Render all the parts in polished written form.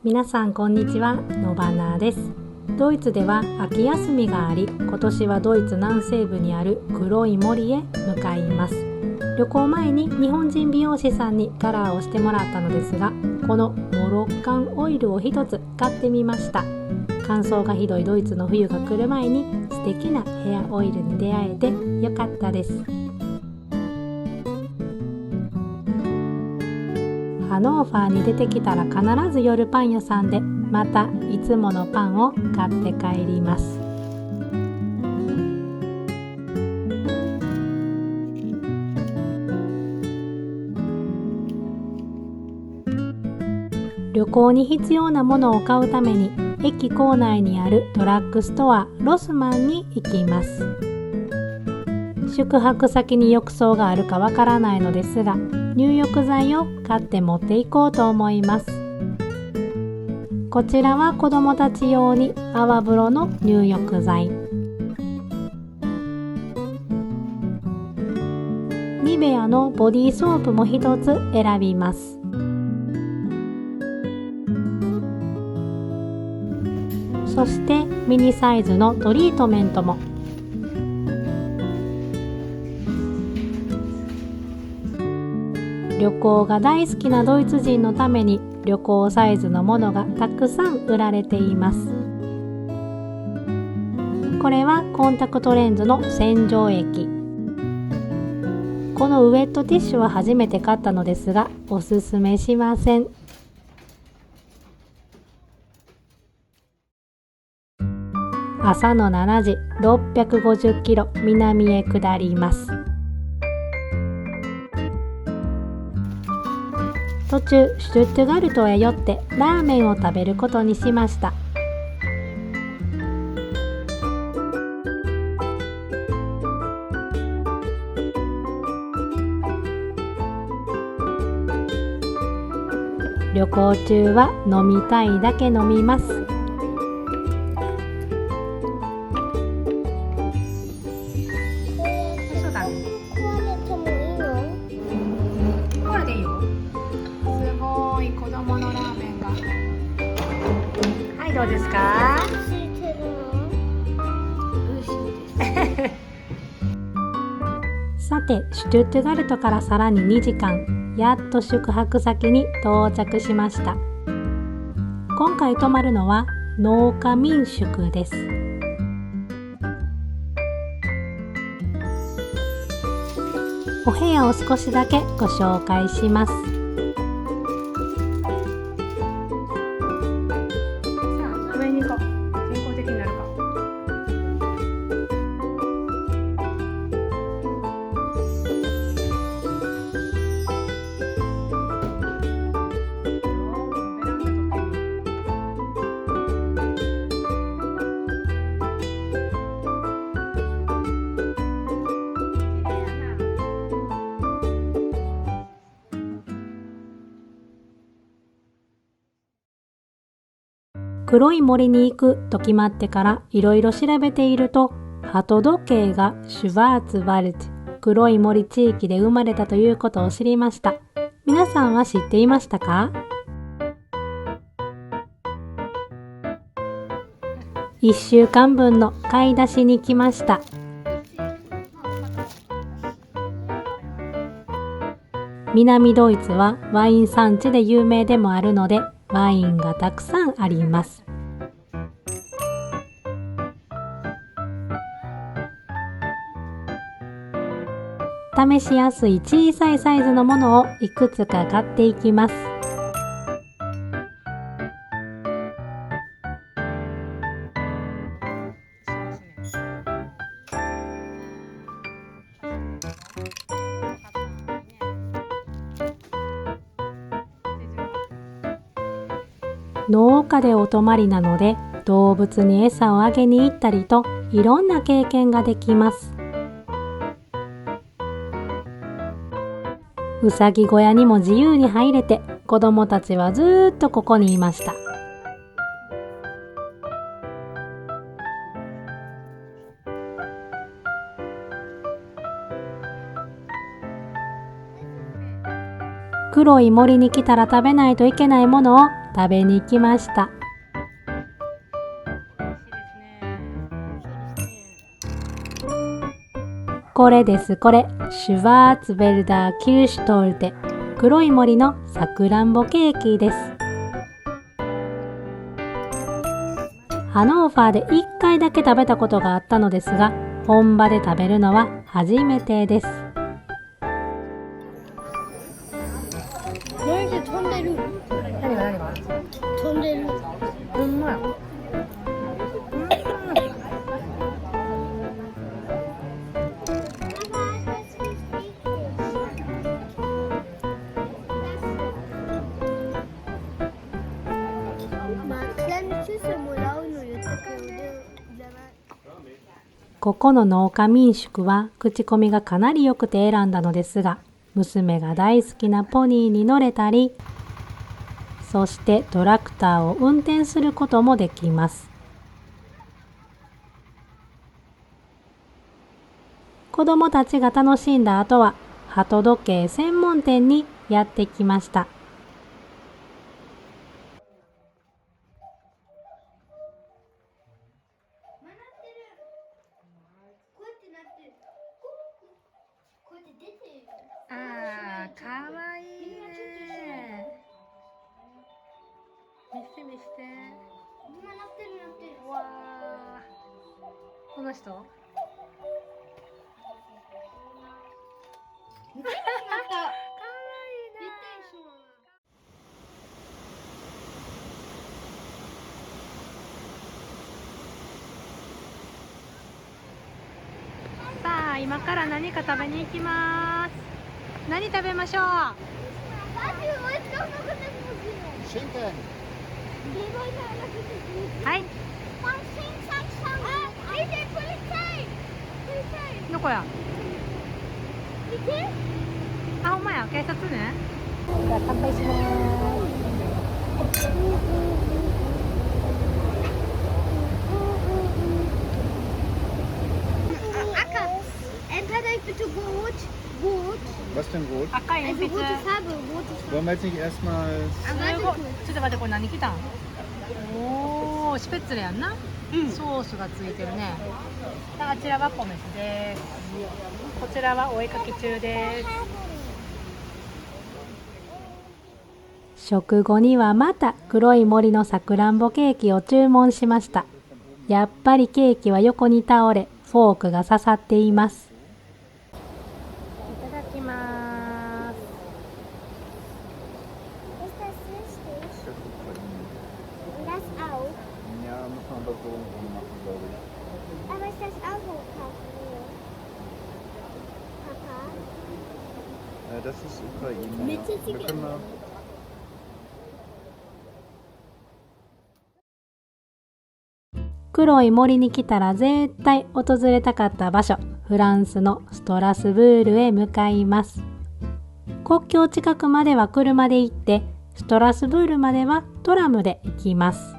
皆さんこんにちは、のばなです。ドイツでは秋休みがあり、今年はドイツ南西部にある黒い森へ向かいます。旅行前に日本人美容師さんにカラーをしてもらったのですが、このモロッカンオイルを一つ買ってみました。乾燥がひどいドイツの冬が来る前に素敵なヘアオイルに出会えてよかったです。ハノーファーに出てきたら必ず寄るパン屋さんで、またいつものパンを買って帰ります。旅行に必要なものを買うために駅構内にあるドラッグストアロスマンに行きます。宿泊先に浴槽があるかわからないのですが、入浴剤を買って持っていこうと思います。こちらは子どもたち用に泡風呂の入浴剤、ニベアのボディーソープも一つ選びます。そしてミニサイズのトリートメントも。旅行が大好きなドイツ人のために旅行サイズのものがたくさん売られています。これはコンタクトレンズの洗浄液。このウエットティッシュは初めて買ったのですが、おすすめしません。朝の7時、650キロ南へ下ります。途中シュトゥットガルトへ寄ってラーメンを食べることにしました。旅行中は飲みたいだけ飲みます。そうだね。これでいいよ。すごい子供のラーメンが。はい、どうですか？さて、シュトゥットガルトからさらに2時間、やっと宿泊先に到着しました。今回泊まるのは農家民宿です。お部屋を少しだけご紹介します。上に行こう。健康的になるか。黒い森に行くと決まってからいろいろ調べていると、鳩時計がシュバーツワルト、黒い森地域で生まれたということを知りました。皆さんは知っていましたか？1週間分の買い出しに来ました。南ドイツはワイン産地で有名でもあるので、ワインがたくさんあります。試しやすい小さいサイズのものをいくつか買っていきます。農家でお泊まりなので、動物に餌をあげに行ったりと、いろんな経験ができます。うさぎ小屋にも自由に入れて、子供たちはずーっとここにいました。黒い森に来たら食べないといけないものを食べに来ました。これです、これ。シュワーツベルダーキルシュトールテ。黒い森のさくらんぼケーキです。ハノーファーで1回だけ食べたことがあったのですが、本場で食べるのは初めてです。飛んでる。何が飛んでる。ほんまや。ここの農家民宿は口コミがかなり良くて選んだのですが、娘が大好きなポニーに乗れたり、そしてトラクターを運転することもできます。子供たちが楽しんだ後は、鳩時計専門店にやってきました。あー、かわいいね。見して見して。今なってるなってる。わー。この人？見てしまった。かわ見てしまう。さあ、今から何か食べに行きます。何食べましょう？Schinken. はい。どこや？あ、ほんまや、警察ね。じゃあ乾杯します。Was denn rot? 赤い鉛筆。Wollen wir jetzt nicht erstmal. すごい。ちょっと待って、これ何来たん？おー、シュペッツレやんな。ソースがついてるね。あちらはポメスです。こちらはお絵かき中です。食後にはまた黒い森のさくらんぼケーキを注文しました。やっぱりケーキは横に倒れ、フォークが刺さっています。いただきます。Ja, muss man doch so machen, glaube ich. Aber ist das auch Hochkaufen? Papa? Das ist Ukraine. Mitte Ja. Wir können mal. 黒い森に来たら絶対訪れたかった場所、フランスのストラスブールへ向かいます。国境近くまでは車で行って、ストラスブールまではトラムで行きます。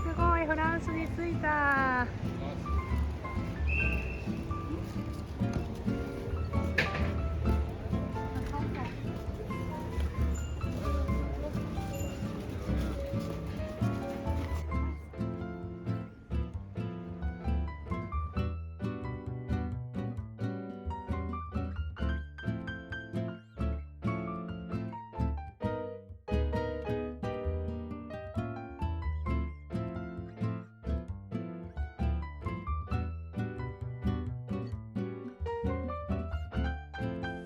すごい、フランスに着いた。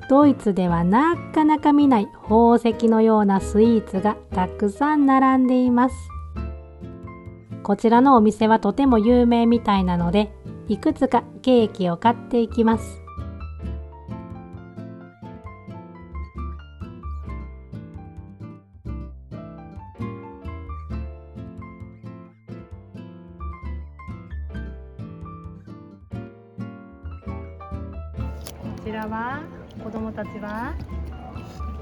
ドイツではなかなか見ない宝石のようなスイーツがたくさん並んでいます。こちらのお店はとても有名みたいなので、いくつかケーキを買っていきます。こちらは子供たちは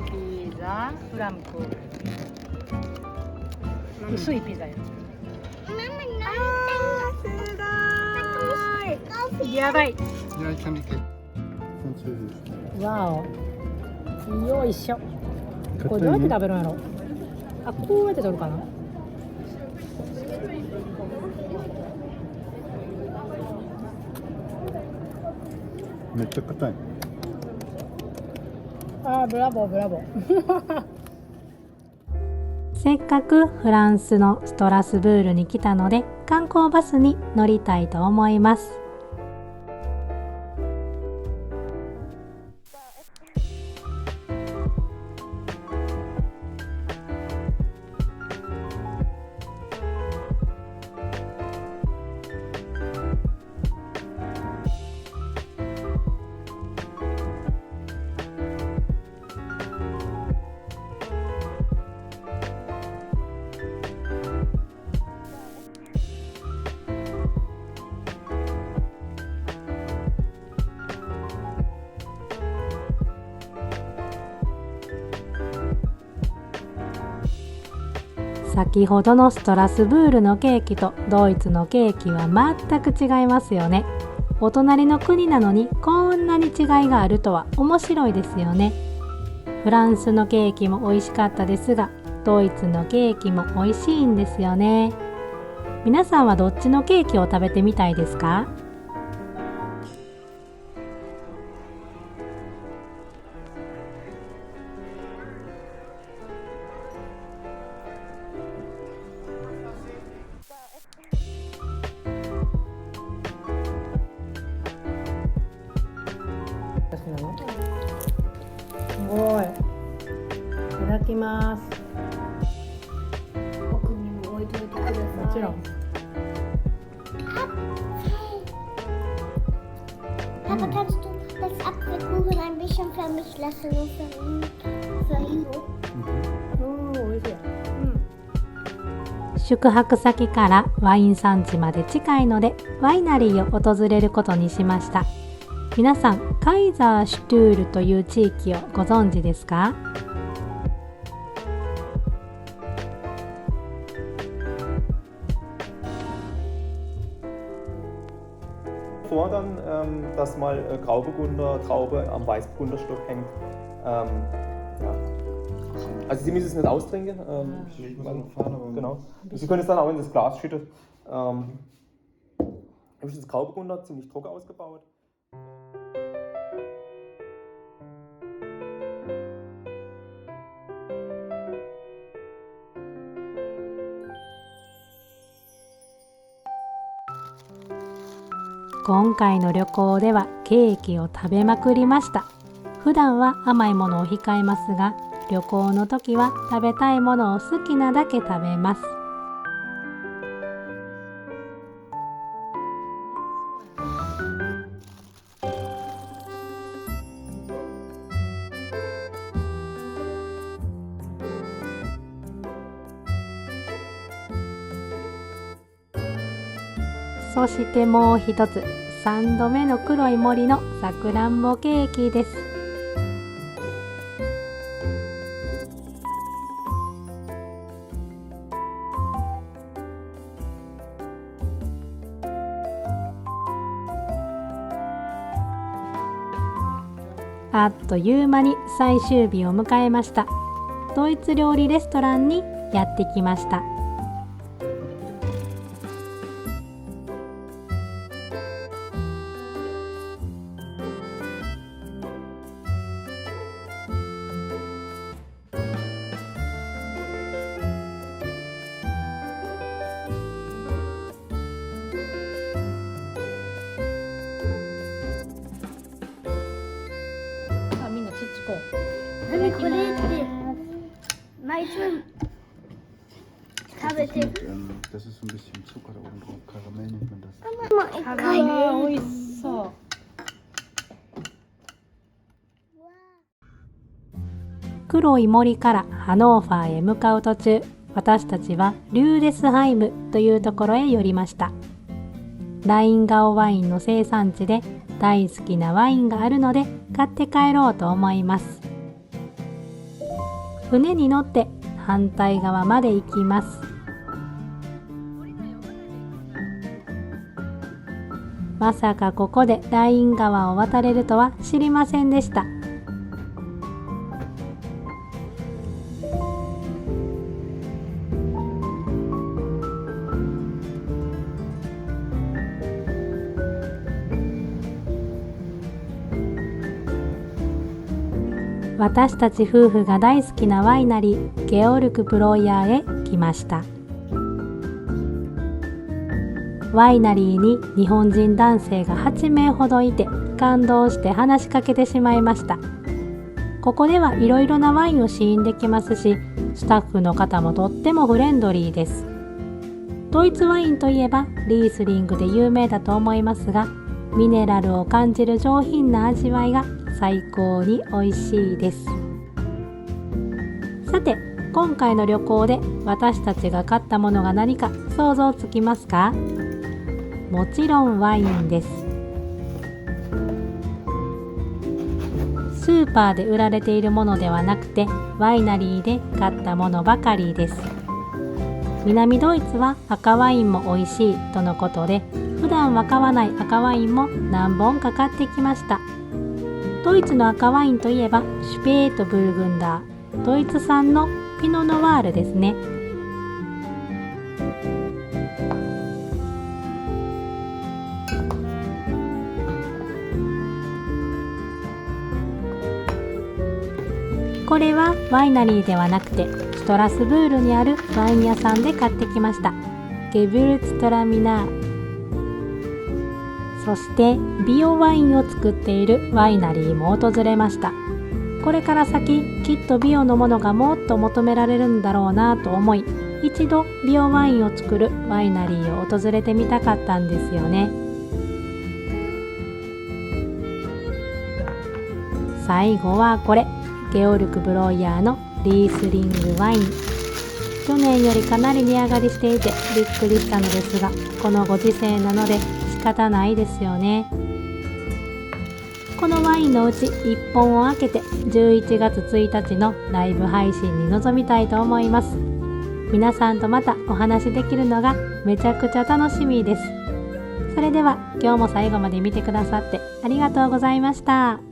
ピザフランク。薄いピザや。すごい。やばい。Ja, ich kann die Französisch. わお。よいしょ。これどうやって食べるんやろ。あ、こうやって取るかな。めっちゃ硬い。あー、ブラボーブラボー。せっかくフランスのストラスブールに来たので観光バスに乗りたいと思います。先ほどのストラスブールのケーキとドイツのケーキは全く違いますよね。お隣の国なのにこんなに違いがあるとは面白いですよね。フランスのケーキも美味しかったですが、ドイツのケーキも美味しいんですよね。皆さんはどっちのケーキを食べてみたいですか？すごい。いただきます。僕にも置いといてください。もちろん。Papa, kannst du das Apfelkuchen ein bisschen für mich lassen und für Hiro? 美味しい。宿泊先からワイン産地まで近いのでワイナリーを訪れることにしました。皆さん、カイザーシュトゥールという地域をご存知ですか？Vor dann, dass mal Grauburgunder Traube am Weißburgunderstock hängt. Ja. Also Sie müssen es nicht austrinken. Genau. Sie können es dann auch in das Glas schütten. Das ist Grauburgunder, ziemlich trocken ausgebaut.今回の旅行ではケーキを食べまくりました。普段は甘いものを控えますが、旅行の時は食べたいものを好きなだけ食べます。そしてもう一つ、3度目の黒い森のさくらんぼケーキです。あっという間に最終日を迎えました。ドイツ料理レストランにやってきました。みんなちっちこう。何これって毎週食べてる。 Das ist so ein bisschen Zucker da oben drauf. Karamell nennt man das. 美味しそう。黒い森からハノーファーへ向かう途中、私たちはリューデスハイムというところへ寄りました。ラインガオワインの生産地で大好きなワインがあるので買って帰ろうと思います。船に乗って反対側まで行きます。まさかここでライン川を渡れるとは知りませんでした。私たち夫婦が大好きなワイナリーゲオルクブロイヤーへ来ました。ワイナリーに日本人男性が8名ほどいて感動して話しかけてしまいました。ここではいろいろなワインを試飲できますし、スタッフの方もとってもフレンドリーです。ドイツワインといえばリースリングで有名だと思いますが、ミネラルを感じる上品な味わいが最高に美味しいです。さて、今回の旅行で私たちが買ったものが何か想像つきますか？もちろんワインです。スーパーで売られているものではなくて、ワイナリーで買ったものばかりです。南ドイツは赤ワインも美味しいとのことで、普段は買わない赤ワインも何本か買ってきました。ドイツの赤ワインといえばシュペートブルグンダー、ドイツ産のピノノワールですね。これはワイナリーではなくてストラスブールにあるワイン屋さんで買ってきました。ゲビュルツトラミナー。そしてビオワインを作っているワイナリーも訪れました。これから先きっとビオのものがもっと求められるんだろうなと思い、一度ビオワインを作るワイナリーを訪れてみたかったんですよね。最後はこれ、ゲオルクブロイヤーのリースリングワイン。去年よりかなり値上がりしていてびっくりしたのですが、このご時世なので仕方ないですよね。このワインのうち1本を開けて11月1日のライブ配信に臨みたいと思います。皆さんとまたお話できるのがめちゃくちゃ楽しみです。それでは今日も最後まで見てくださってありがとうございました。